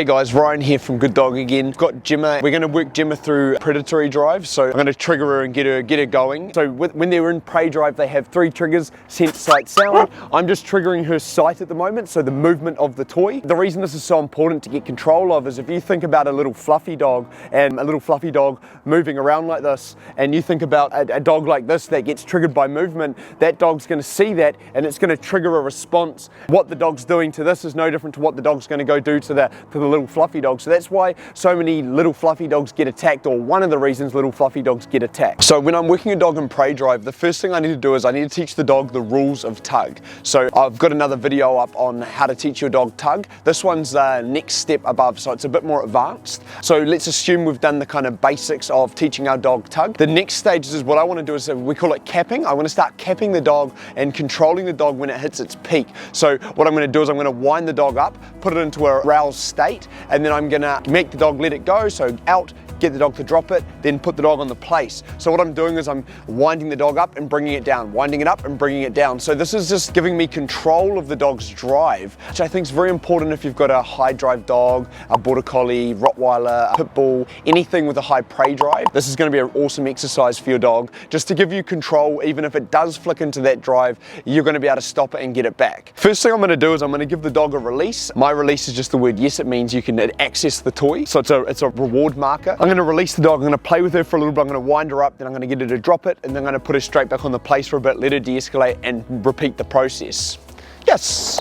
Hey guys, Ryan here from Good Dog again. Got Gemma. We're going to work Gemma through predatory drive, so I'm going to trigger her and get her going. So when they're in prey drive, they have 3 triggers: scent, sight, sound. I'm just triggering her sight at the moment, so the movement of the toy. The reason this is so important to get control of is if you think about a little fluffy dog and a little fluffy dog moving around like this, and you think about a dog like this that gets triggered by movement, that dog's going to see that and it's going to trigger a response. What the dog's doing to this is no different to what the dog's going to go do to the little fluffy dog. So that's why so many little fluffy dogs get attacked, or one of the reasons little fluffy dogs get attacked. So when I'm working a dog in prey drive, the first thing I need to do is I need to teach the dog the rules of tug. So I've got another video up on how to teach your dog tug. This one's next step above, so it's a bit more advanced. So let's assume we've done the kind of basics of teaching our dog tug. The next stage is what I want to do is we call it capping. I want to start capping the dog and controlling the dog when it hits its peak. So what I'm going to do is I'm going to wind the dog up, put it into a roused state, and then I'm gonna make the dog let it go, so out, get the dog to drop it, then put the dog on the place. So what I'm doing is I'm winding the dog up and bringing it down, winding it up and bringing it down. So this is just giving me control of the dog's drive, which I think is very important if you've got a high drive dog, a border collie, Rottweiler, pit bull, anything with a high prey drive. This is going to be an awesome exercise for your dog, just to give you control. Even if it does flick into that drive, you're going to be able to stop it and get it back. First thing I'm going to do is I'm going to give the dog a release. My release is just the word yes. It means you can access the toy, so it's a reward marker. I'm going to release the dog, I'm going to play with her for a little bit, I'm going to wind her up, then I'm going to get her to drop it, and then I'm going to put her straight back on the place for a bit, let her de-escalate, and repeat the process. Yes!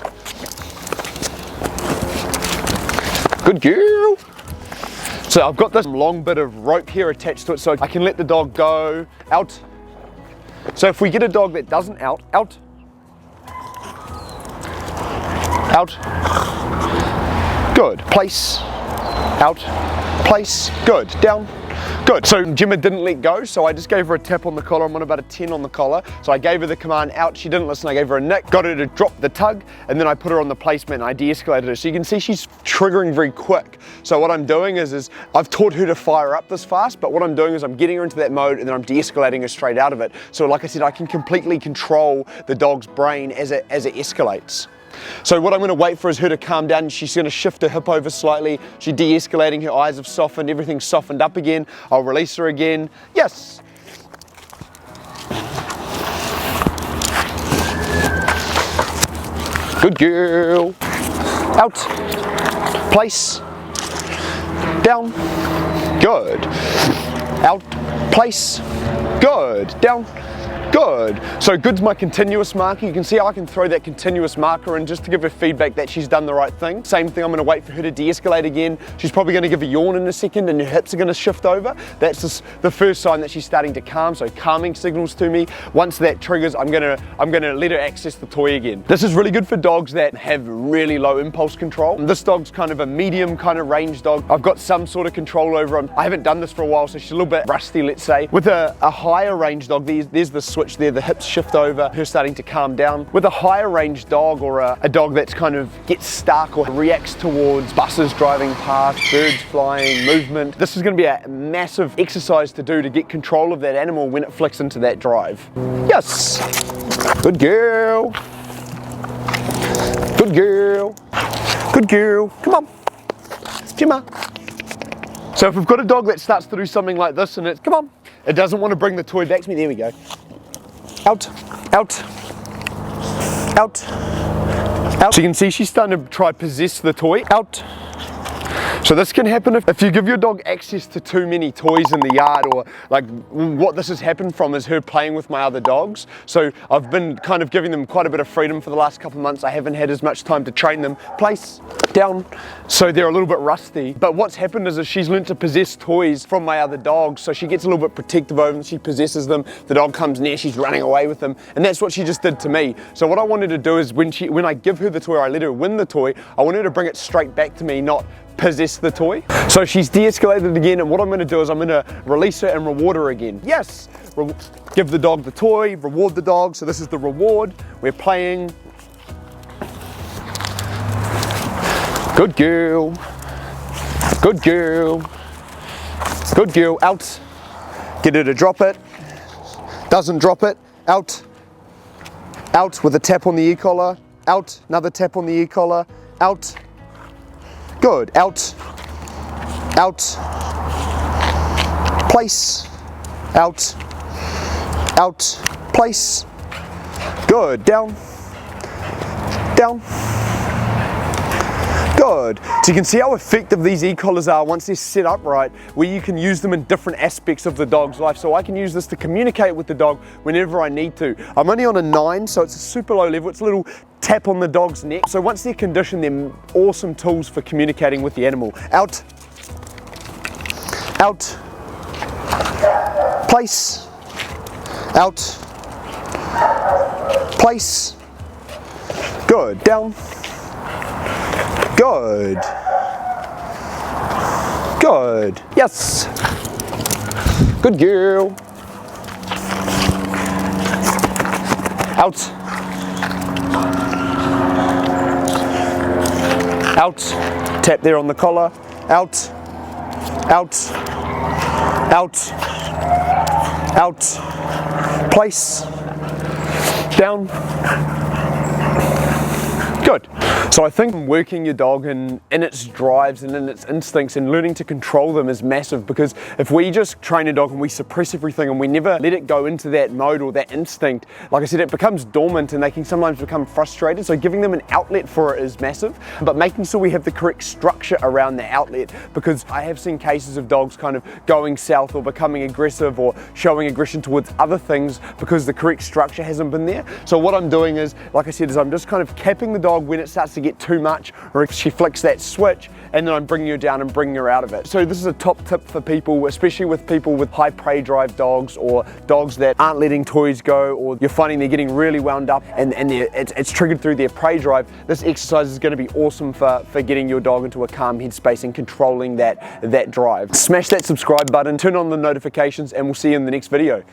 Good girl! So I've got this long bit of rope here attached to it, so I can let the dog go, out. So if we get a dog that doesn't out, out, good, place, out, place, good, down, good. So Gemma didn't let go, so I just gave her a tap on the collar. I'm on about a 10 on the collar. So I gave her the command out, she didn't listen, I gave her a nick, got her to drop the tug, and then I put her on the placement and I de-escalated her. So you can see she's triggering very quick. So what I'm doing is I've taught her to fire up this fast, but what I'm doing is I'm getting her into that mode and then I'm de-escalating her straight out of it. So like I said, I can completely control the dog's brain as it escalates. So what I'm going to wait for is her to calm down. She's going to shift her hip over slightly. She's de-escalating, her eyes have softened, everything's softened up again. I'll release her again. Yes! Good girl. Out. Place. Down. Good. Out. Place. Good. Down. Good. So good's my continuous marker. You can see how I can throw that continuous marker in just to give her feedback that she's done the right thing. Same thing, I'm going to wait for her to de-escalate again. She's probably going to give a yawn in a second and her hips are going to shift over. That's just the first sign that she's starting to calm, so calming signals to me. Once that triggers, I'm going to let her access the toy again. This is really good for dogs that have really low impulse control. This dog's kind of a medium kind of range dog. I've got some sort of control over him. I haven't done this for a while, so she's a little bit rusty, let's say. With a higher range dog, there's the switch there, the hips shift over, her starting to calm down. With a higher range dog, or a dog that's kind of gets stuck or reacts towards buses driving past, birds flying, movement, this is going to be a massive exercise to do to get control of that animal when it flicks into that drive. Yes! Good girl! Good girl! Good girl! Come on! Gemma! So if we've got a dog that starts to do something like this and come on, it doesn't want to bring the toy back to me, there we go. Out, out, out, out. So you can see she's starting to try possess the toy. Out. So this can happen if you give your dog access to too many toys in the yard, or like what this has happened from is her playing with my other dogs. So I've been kind of giving them quite a bit of freedom for the last couple of months. I haven't had as much time to train them. Place, down. So they're a little bit rusty. But what's happened is she's learned to possess toys from my other dogs. So she gets a little bit protective over them. She possesses them. The dog comes near, she's running away with them. And that's what she just did to me. So what I wanted to do is when I give her the toy, or I let her win the toy, I want her to bring it straight back to me, not possess the toy. So she's de-escalated again, and what I'm going to do is I'm going to release her and reward her again. Yes! Give the dog the toy, reward the dog. So this is the reward. We're playing. Good girl. Good girl. Good girl. Out. Get her to drop it. Doesn't drop it. Out. Out with a tap on the e-collar. Out. Another tap on the e-collar. Out. Good. Out. Out. Place. Out. Out. Place. Good. Down. Down. Good. So you can see how effective these e-collars are once they're set up right, where you can use them in different aspects of the dog's life. So I can use this to communicate with the dog whenever I need to. I'm only on a 9, so it's a super low level. It's a little tap on the dog's neck. So once they're conditioned, they're awesome tools for communicating with the animal. Out. Out. Place. Out. Place. Good. Down. Good. Good. Yes. Good girl. Out. Out. Tap there on the collar. Out. Out. Out. Out. Place. Down. Good. So I think working your dog in its drives and in its instincts and learning to control them is massive, because if we just train a dog and we suppress everything and we never let it go into that mode or that instinct, like I said, it becomes dormant and they can sometimes become frustrated. So giving them an outlet for it is massive, but making sure we have the correct structure around the outlet, because I have seen cases of dogs kind of going south or becoming aggressive or showing aggression towards other things because the correct structure hasn't been there. So what I'm doing is, like I said, is I'm just kind of capping the dog when it starts to get too much, or if she flicks that switch, and then I'm bringing her down and bringing her out of it. So this is a top tip for people, especially with people with high prey drive dogs or dogs that aren't letting toys go, or you're finding they're getting really wound up and it's triggered through their prey drive. This exercise is going to be awesome for getting your dog into a calm headspace and controlling that drive. Smash that subscribe button, turn on the notifications, and we'll see you in the next video.